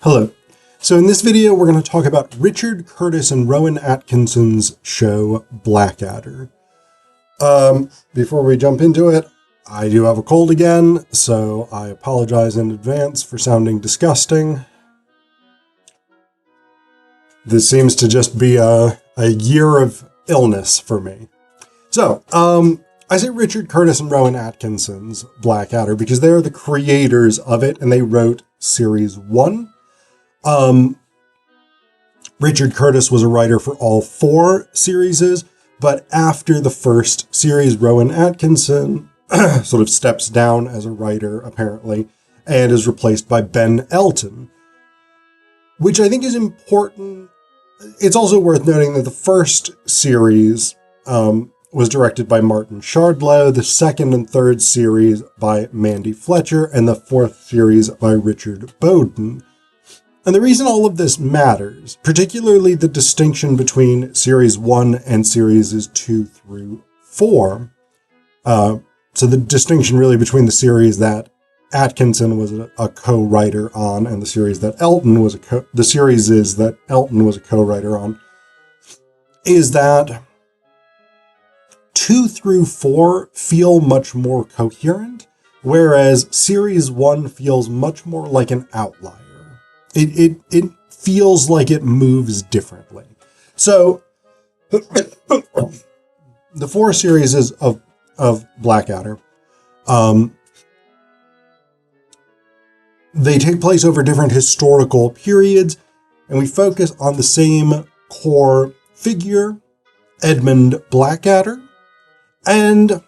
Hello. So in this video, we're going to talk about Richard Curtis and Rowan Atkinson's show, Blackadder. Before we jump into it, I do have a cold again, so I apologize in advance for sounding disgusting. This seems to just be a year of illness for me. So, I say Richard Curtis and Rowan Atkinson's Blackadder because they're the creators of it, and they wrote Series 1. Richard Curtis was a writer for all 4 series, but after the first series, Rowan Atkinson sort of steps down as a writer, apparently, and is replaced by Ben Elton, which I think is important. It's also worth noting that the first series was directed by Martin Shardlow, the second and third series by Mandy Fletcher, and the fourth series by Richard Bowden. And the reason all of this matters, particularly the distinction between Series 1 and Series 2 through 4, so the distinction really between the series that Atkinson was a co-writer on and the series that Elton was Elton was a co-writer on, is that 2 through 4 feel much more coherent, whereas Series 1 feels much more like an outlier. It feels like it moves differently. So, the 4 series of Blackadder, they take place over different historical periods, and we focus on the same core figure, Edmund Blackadder, and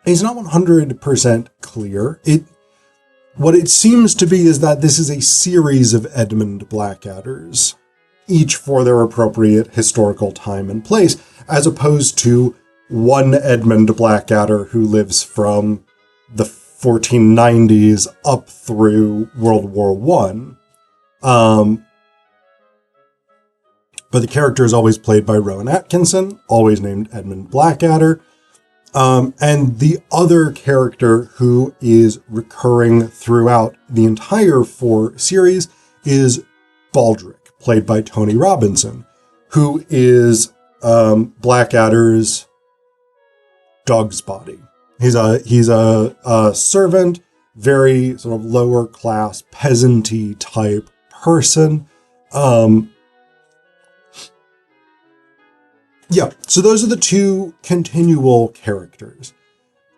it's not 100% clear. What it seems to be is that this is a series of Edmund Blackadders, each for their appropriate historical time and place, as opposed to one Edmund Blackadder who lives from the 1490s up through World War I. But the character is always played by Rowan Atkinson, always named Edmund Blackadder. And the other character who is recurring throughout the entire 4 series is Baldrick, played by Tony Robinson, who is Blackadder's dog's body. He's a servant, very sort of lower class, peasant-y type person. Yeah, so those are the 2 continual characters.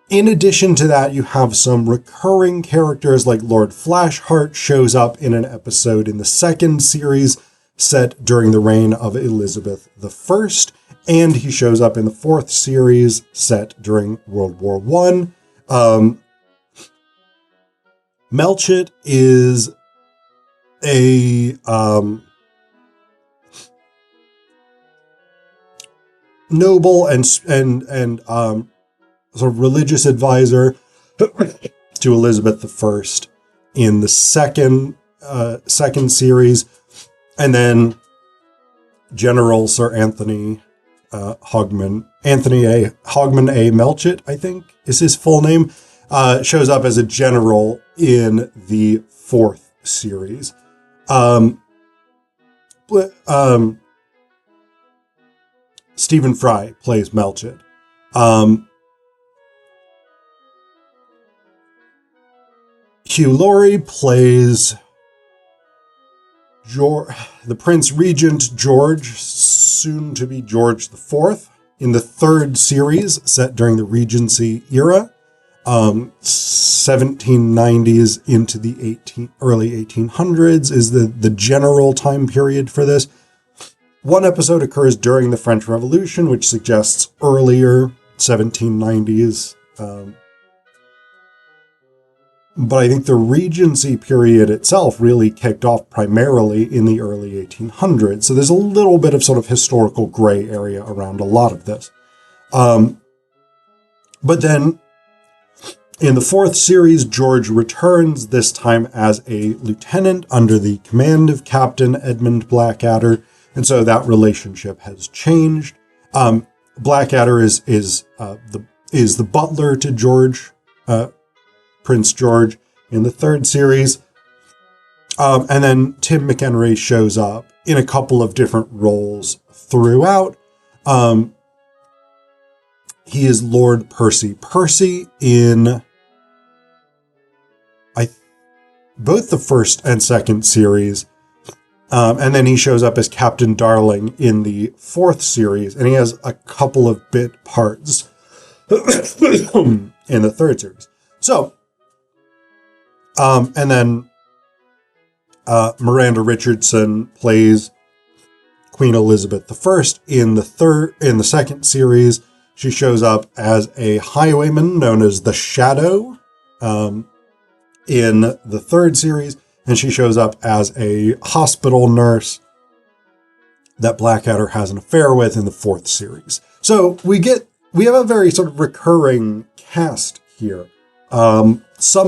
In addition to that, you have some recurring characters like Lord Flashheart shows up in an episode in the 2nd series set during the reign of Elizabeth I, and he shows up in the 4th series set during World War I. Melchett is a noble and sort of religious advisor to Elizabeth I in the second series, and then General Sir Anthony Hogmann A. Melchett, I think is his full name, shows up as a general in the 4th series. Stephen Fry plays Melchett. Hugh Laurie plays the Prince Regent George, soon to be George IV, in the 3rd series set during the Regency era, 1790s into the early 1800s is the general time period for this. One episode occurs during the French Revolution, which suggests earlier 1790s. But I think the Regency period itself really kicked off primarily in the early 1800s. So there's a little bit of sort of historical gray area around a lot of this. But then in the 4th series, George returns, this time as a lieutenant under the command of Captain Edmund Blackadder. And so that relationship has changed. Blackadder is the butler to George, Prince George, in the 3rd series. And then Tim McHenry shows up in a couple of different roles throughout. He is Lord Percy Percy in both the first and second series. And then he shows up as Captain Darling in the fourth series, and he has a couple of bit parts in the third series. So, and then Miranda Richardson plays Queen Elizabeth I in the second series. She shows up as a highwayman known as the Shadow in the third series, and she shows up as a hospital nurse that Blackadder has an affair with in the fourth series. So we have a very sort of recurring cast here, some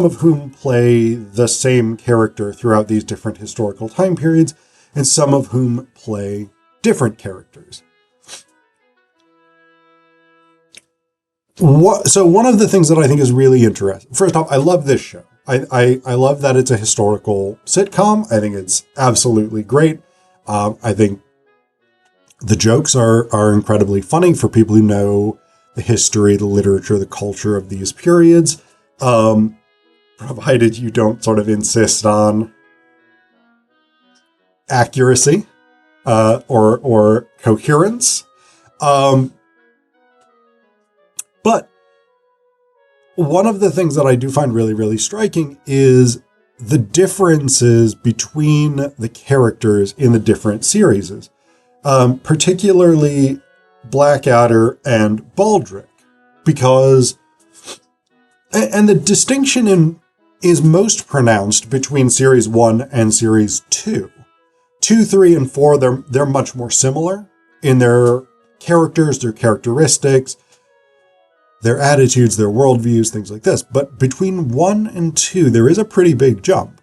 of whom play the same character throughout these different historical time periods, and some of whom play different characters. So one of the things that I think is really interesting, first off, I love this show. I love that it's a historical sitcom. I think it's absolutely great. I think the jokes are incredibly funny for people who know the history, the literature, the culture of these periods, provided you don't sort of insist on accuracy or coherence. But one of the things that I do find really, really striking is the differences between the characters in the different series, particularly Blackadder and Baldrick, because, and the distinction is most pronounced between series 1 and series 2. 2, 3, and 4, they're much more similar in their characters, their characteristics, their attitudes, their worldviews, things like this. But between 1 and 2, there is a pretty big jump.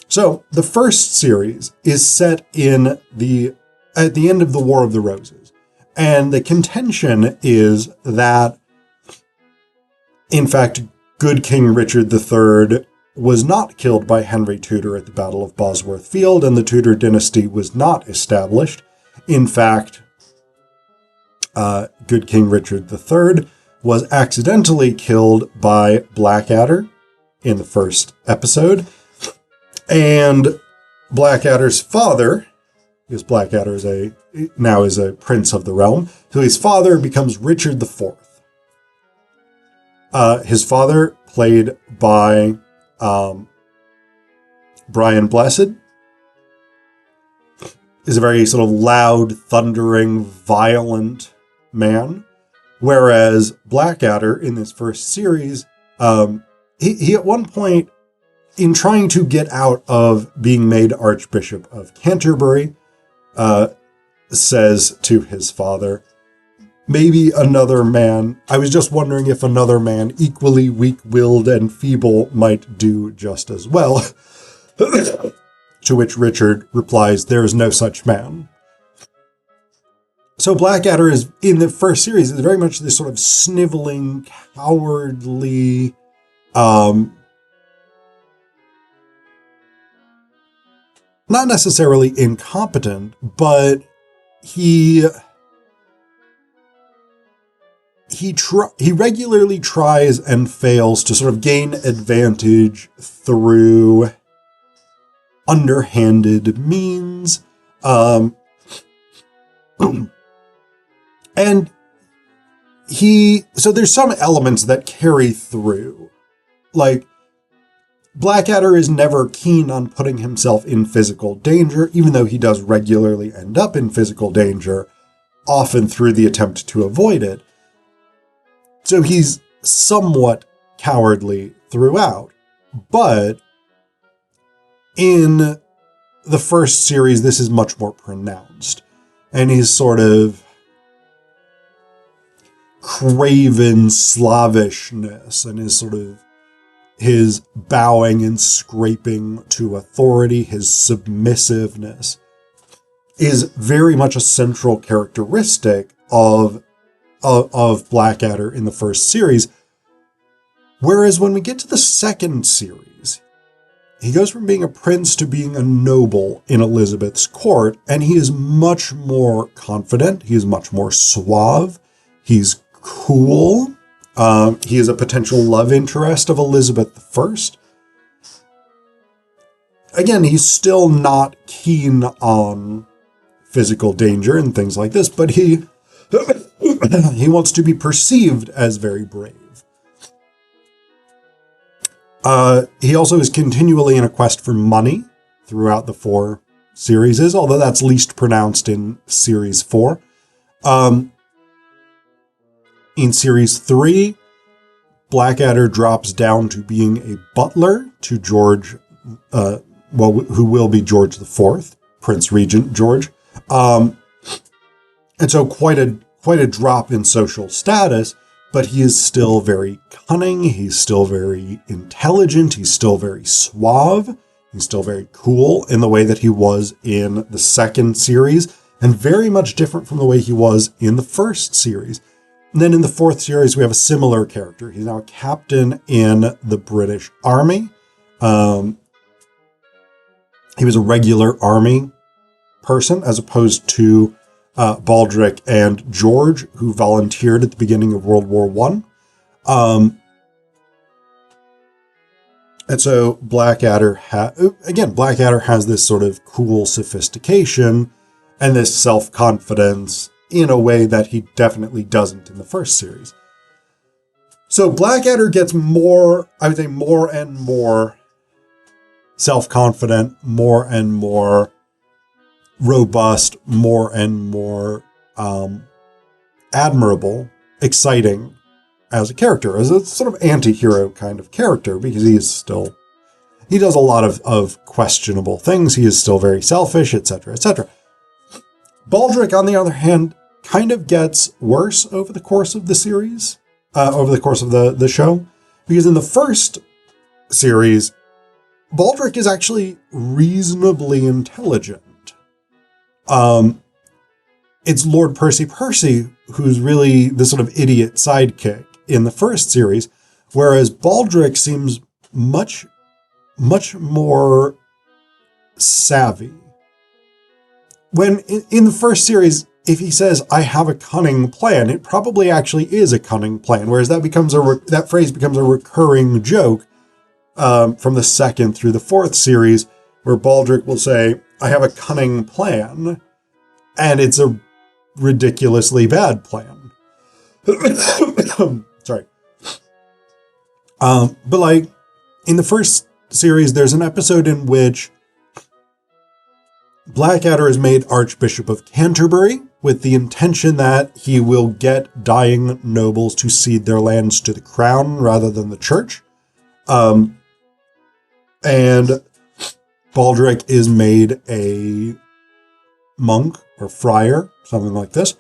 So the first series is set at the end of the War of the Roses. And the contention is that, in fact, good King Richard III was not killed by Henry Tudor at the Battle of Bosworth Field, and the Tudor dynasty was not established. In fact, good King Richard III was accidentally killed by Blackadder in the first episode. And Blackadder's father, because Blackadder now is a prince of the realm, so his father becomes Richard IV. His father, played by Brian Blessed, is a very sort of loud, thundering, violent man. Whereas Blackadder in this first series, he at one point, in trying to get out of being made Archbishop of Canterbury, says to his father, maybe another man, I was just wondering if another man equally weak-willed and feeble might do just as well. To which Richard replies, there is no such man. So Blackadder is, in the first series, is very much this sort of sniveling, cowardly, not necessarily incompetent, but he regularly tries and fails to sort of gain advantage through underhanded means. And so there's some elements that carry through. Like, Blackadder is never keen on putting himself in physical danger, even though he does regularly end up in physical danger, often through the attempt to avoid it. So he's somewhat cowardly throughout. But in the first series, this is much more pronounced. And he's sort of craven slavishness and his bowing and scraping to authority, his submissiveness, is very much a central characteristic of Blackadder in the first series. Whereas when we get to the second series, he goes from being a prince to being a noble in Elizabeth's court, and he is much more confident. He is much more suave. He's cool. He is a potential love interest of Elizabeth I. Again, he's still not keen on physical danger and things like this, but he wants to be perceived as very brave. He also is continually in a quest for money throughout the 4 series, although that's least pronounced in Series 4. In Series 3, Blackadder drops down to being a butler to George, who will be George IV, Prince Regent George. And so quite a drop in social status, but he is still very cunning. He's still very intelligent. He's still very suave. He's still very cool in the way that he was in the 2nd series, and very much different from the way he was in the 1st series. And then in the 4th series, we have a similar character. He's now a captain in the British Army. He was a regular army person, as opposed to Baldrick and George, who volunteered at the beginning of World War I. And so Blackadder has this sort of cool sophistication and this self-confidence in a way that he definitely doesn't in the 1st series. So Blackadder gets more and more self-confident, more and more robust, more and more admirable, exciting as a character, as a sort of anti-hero kind of character, because he does a lot of questionable things. He is still very selfish, etc., etc. Baldrick, on the other hand, kind of gets worse over the course of the series, over the course of the show, because in the 1st series, Baldrick is actually reasonably intelligent. It's Lord Percy who's really the sort of idiot sidekick in the 1st series, whereas Baldrick seems much more savvy. When in the 1st series, if he says, "I have a cunning plan," it probably actually is a cunning plan, whereas that phrase becomes a recurring joke from the 2nd through the 4th series, where Baldrick will say, "I have a cunning plan," and it's a ridiculously bad plan. Sorry. But like, in the 1st series, there's an episode in which Blackadder is made Archbishop of Canterbury with the intention that he will get dying nobles to cede their lands to the crown rather than the church. And Baldrick is made a monk or friar, something like this.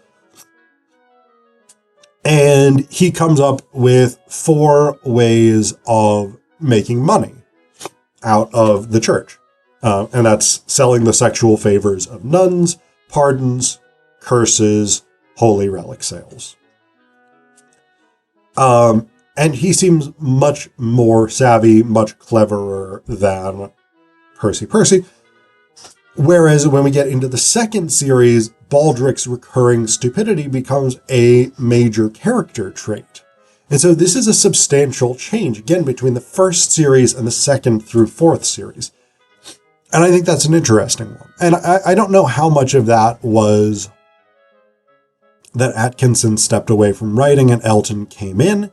And he comes up with 4 ways of making money out of the church. And that's selling the sexual favors of nuns, pardons, curses, holy relic sales. And he seems much more savvy, much cleverer than Percy. Whereas when we get into the 2nd series, Baldrick's recurring stupidity becomes a major character trait. And so this is a substantial change, again, between the 1st series and the 2nd through 4th series. And I think that's an interesting one. And I don't know how much of that was that Atkinson stepped away from writing and Elton came in,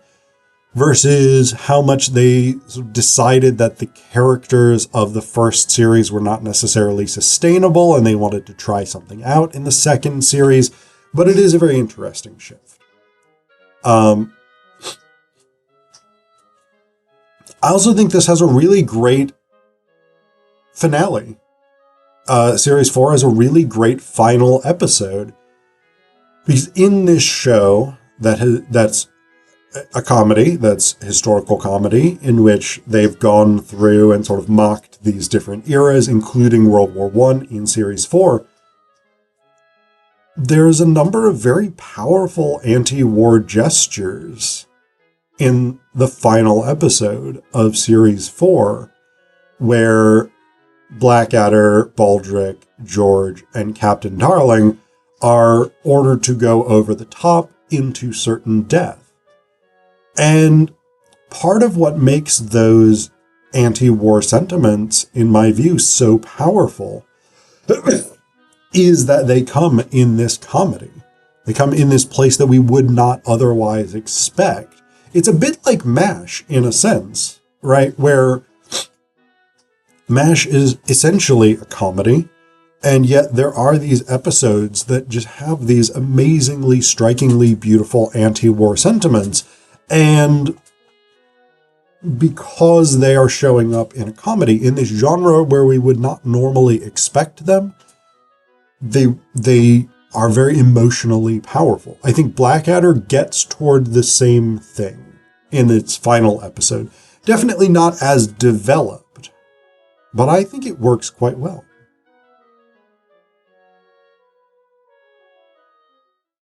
versus how much they decided that the characters of the 1st series were not necessarily sustainable and they wanted to try something out in the 2nd series. But it is a very interesting shift. I also think this has a really great finale. Series 4 has a really great final episode, because in this show that's a comedy, that's historical comedy, in which they've gone through and sort of mocked these different eras, including World War I in Series 4, there's a number of very powerful anti-war gestures in the final episode of Series 4, where Blackadder, Baldrick, George, and Captain Darling are ordered to go over the top into certain death. And part of what makes those anti-war sentiments, in my view, so powerful is that they come in this comedy. They come in this place that we would not otherwise expect. It's a bit like MASH in a sense, right? Where MASH is essentially a comedy, and yet there are these episodes that just have these amazingly, strikingly beautiful anti-war sentiments. And because they are showing up in a comedy, in this genre where we would not normally expect them, they are very emotionally powerful. I think Blackadder gets toward the same thing in its final episode. Definitely not as developed, but I think it works quite well.